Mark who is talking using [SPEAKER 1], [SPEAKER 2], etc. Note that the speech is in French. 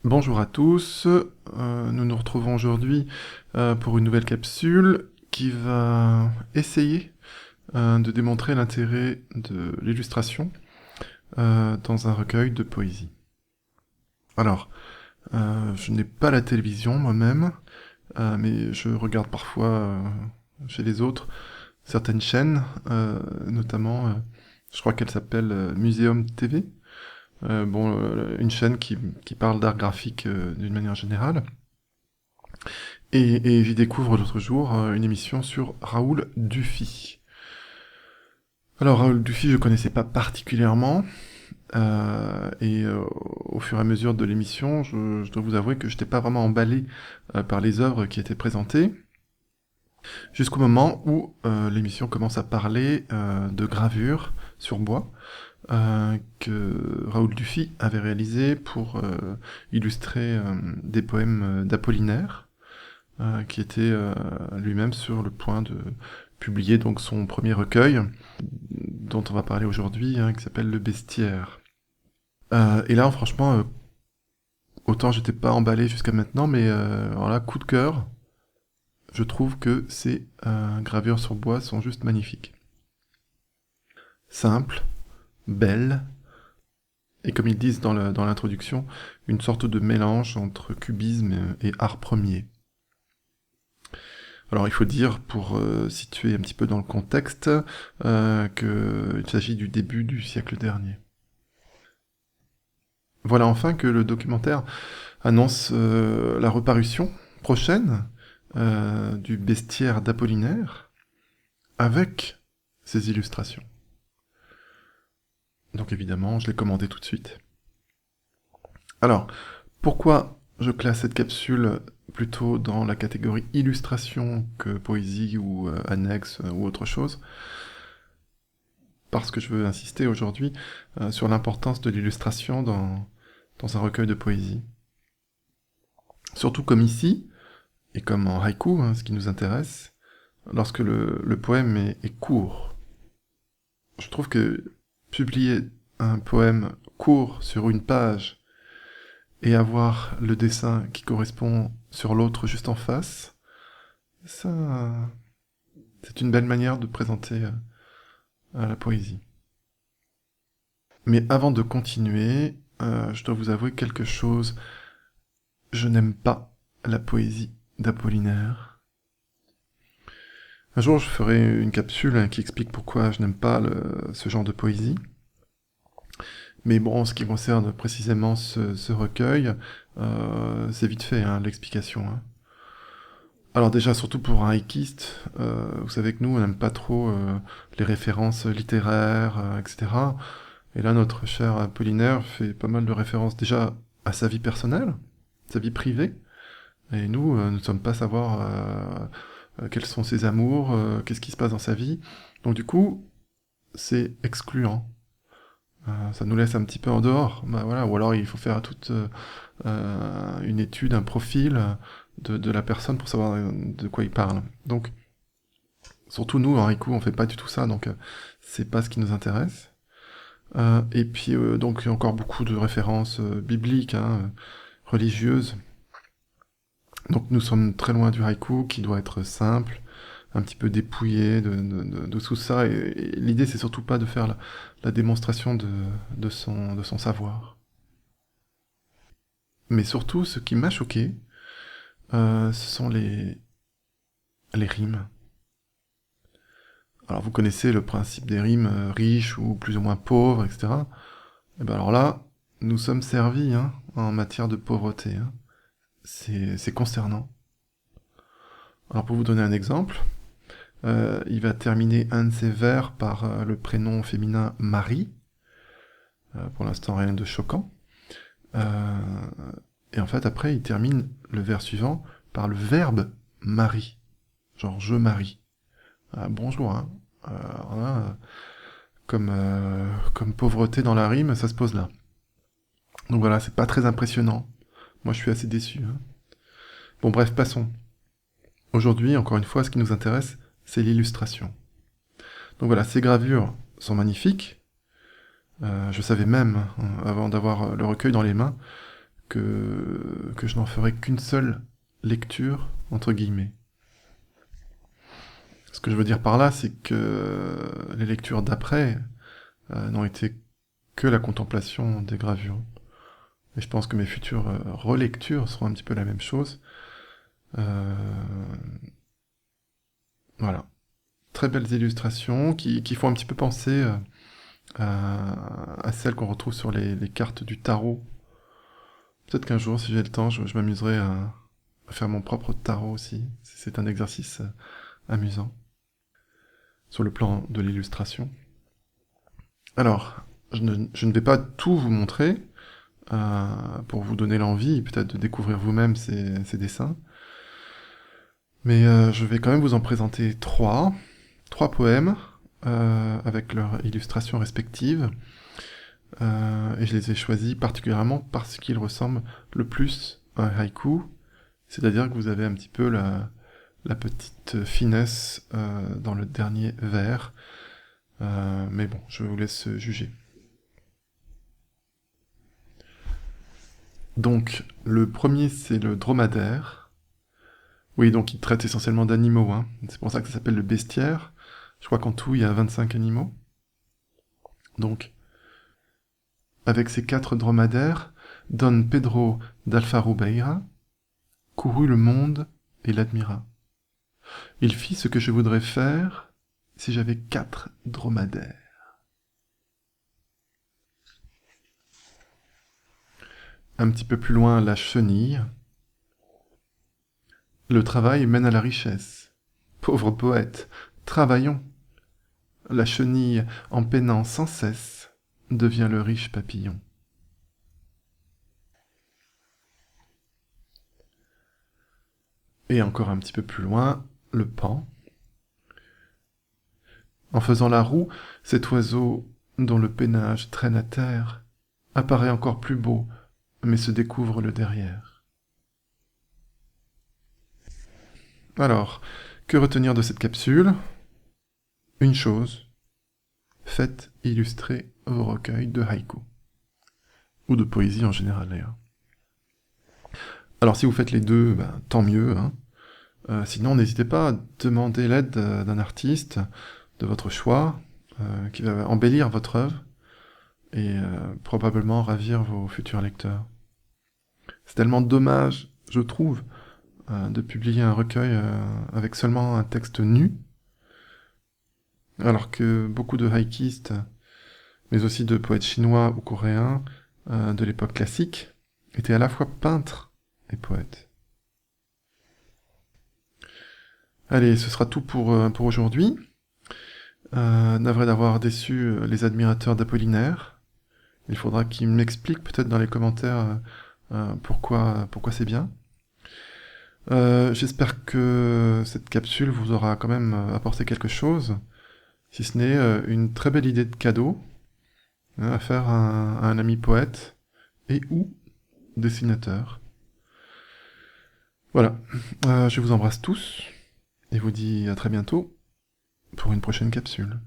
[SPEAKER 1] Bonjour à tous, nous nous retrouvons aujourd'hui pour une nouvelle capsule qui va essayer de démontrer l'intérêt de l'illustration dans un recueil de poésie. Alors, je n'ai pas la télévision moi-même, mais je regarde parfois chez les autres certaines chaînes, notamment, je crois qu'elle s'appelle Muséum TV. Une chaîne qui parle d'art graphique d'une manière générale. Et j'y découvre l'autre jour une émission sur Raoul Dufy. Alors Raoul Dufy, je connaissais pas particulièrement, au fur et à mesure de l'émission, je dois vous avouer que je n'étais pas vraiment emballé par les œuvres qui étaient présentées, jusqu'au moment où l'émission commence à parler de gravures sur bois que Raoul Dufy avait réalisé pour illustrer des poèmes d'Apollinaire, qui était lui-même sur le point de publier donc son premier recueil, dont on va parler aujourd'hui, qui s'appelle Le Bestiaire. Et là, franchement, autant j'étais pas emballé jusqu'à maintenant, mais alors là, coup de cœur, je trouve que ces gravures sur bois sont juste magnifiques. Simples, belles, et comme ils disent dans l'introduction, une sorte de mélange entre cubisme et art premier. Alors il faut dire, pour situer un petit peu dans le contexte, qu'il s'agit du début du siècle dernier. Voilà enfin que le documentaire annonce la reparution prochaine du Bestiaire d'Apollinaire avec ses illustrations. Donc évidemment, je l'ai commandé tout de suite. Alors, pourquoi je classe cette capsule plutôt dans la catégorie illustration que poésie ou annexe ou autre chose? Parce que je veux insister aujourd'hui sur l'importance de l'illustration dans un recueil de poésie. Surtout comme ici, et comme en haïku, ce qui nous intéresse, lorsque le poème est court. Je trouve que publier un poème court sur une page et avoir le dessin qui correspond sur l'autre juste en face, ça, c'est une belle manière de présenter la poésie. Mais avant de continuer, je dois vous avouer quelque chose. Je n'aime pas la poésie d'Apollinaire. Un jour, je ferai une capsule qui explique pourquoi je n'aime pas ce genre de poésie. Mais bon, en ce qui concerne précisément ce recueil, c'est vite fait, l'explication. Alors déjà, surtout pour un haïkiste, vous savez que nous, on n'aime pas trop les références littéraires, etc. Et là, notre cher Apollinaire fait pas mal de références déjà à sa vie personnelle, sa vie privée. Et nous, nous ne sommes pas savoir quels sont ses amours, qu'est-ce qui se passe dans sa vie. Donc du coup, c'est excluant. Ça nous laisse un petit peu en dehors. Bah, voilà. Ou alors il faut faire toute une étude, un profil de la personne pour savoir de quoi il parle. Donc, surtout nous, en haïku, on fait pas du tout ça, donc c'est pas ce qui nous intéresse. Et puis, donc, il y a encore beaucoup de références bibliques, religieuses. Donc nous sommes très loin du haïku, qui doit être simple, un petit peu dépouillé de tout ça, et l'idée c'est surtout pas de faire la démonstration de son savoir. Mais surtout, ce qui m'a choqué, ce sont les rimes. Alors vous connaissez le principe des rimes riches ou plus ou moins pauvres, etc. Et ben alors là, nous sommes servis en matière de pauvreté. C'est concernant. Alors pour vous donner un exemple, il va terminer un de ses vers par le prénom féminin Marie. Pour l'instant, rien de choquant. Euh, et en fait, après, il termine le vers suivant par le verbe Marie. Genre, je marie. Bonjour, alors là, comme pauvreté dans la rime, ça se pose là. Donc voilà, c'est pas très impressionnant. Moi, je suis assez déçu. Bon, bref, passons. Aujourd'hui, encore une fois, ce qui nous intéresse, c'est l'illustration. Donc voilà, ces gravures sont magnifiques. Je savais même, avant d'avoir le recueil dans les mains, que je n'en ferai qu'une seule lecture, entre guillemets. Ce que je veux dire par là, c'est que les lectures d'après n'ont été que la contemplation des gravures. Et je pense que mes futures relectures seront un petit peu la même chose. Voilà. Très belles illustrations qui font un petit peu penser à celles qu'on retrouve sur les cartes du tarot. Peut-être qu'un jour, si j'ai le temps, je m'amuserai à faire mon propre tarot aussi. C'est un exercice amusant sur le plan de l'illustration. Alors, je ne vais pas tout vous montrer pour vous donner l'envie peut-être de découvrir vous-même ces dessins. Mais je vais quand même vous en présenter trois poèmes avec leurs illustrations respectives. Et je les ai choisis particulièrement parce qu'ils ressemblent le plus à un haïku, c'est-à-dire que vous avez un petit peu la petite finesse dans le dernier vers. Mais bon, je vous laisse juger. Donc, le premier, c'est le dromadaire. Oui, donc il traite essentiellement d'animaux, hein. C'est pour ça que ça s'appelle le bestiaire. Je crois qu'en tout, il y a 25 animaux. Donc, avec ces 4 dromadaires, Don Pedro d'Alfarubeira courut le monde et l'admira. Il fit ce que je voudrais faire si j'avais 4 dromadaires. Un petit peu plus loin, la chenille. Le travail mène à la richesse. Pauvre poète, travaillons. La chenille, en peinant sans cesse, devient le riche papillon. Et encore un petit peu plus loin, le paon. En faisant la roue, cet oiseau, dont le peinage traîne à terre, apparaît encore plus beau, mais se découvre le derrière. Alors, que retenir de cette capsule? Une chose, faites illustrer vos recueils de haïku. Ou de poésie en général d'ailleurs. Alors si vous faites les deux, ben, tant mieux, hein. Sinon, n'hésitez pas à demander l'aide d'un artiste de votre choix, qui va embellir votre œuvre et probablement ravir vos futurs lecteurs. C'est tellement dommage, je trouve, de publier un recueil avec seulement un texte nu, alors que beaucoup de haïkistes, mais aussi de poètes chinois ou coréens de l'époque classique, étaient à la fois peintres et poètes. Allez, ce sera tout pour aujourd'hui. Navré d'avoir déçu les admirateurs d'Apollinaire. Il faudra qu'ils m'expliquent peut-être dans les commentaires pourquoi c'est bien. J'espère que cette capsule vous aura quand même apporté quelque chose, si ce n'est une très belle idée de cadeau à faire à un ami poète et ou dessinateur. Voilà, je vous embrasse tous et vous dis à très bientôt pour une prochaine capsule.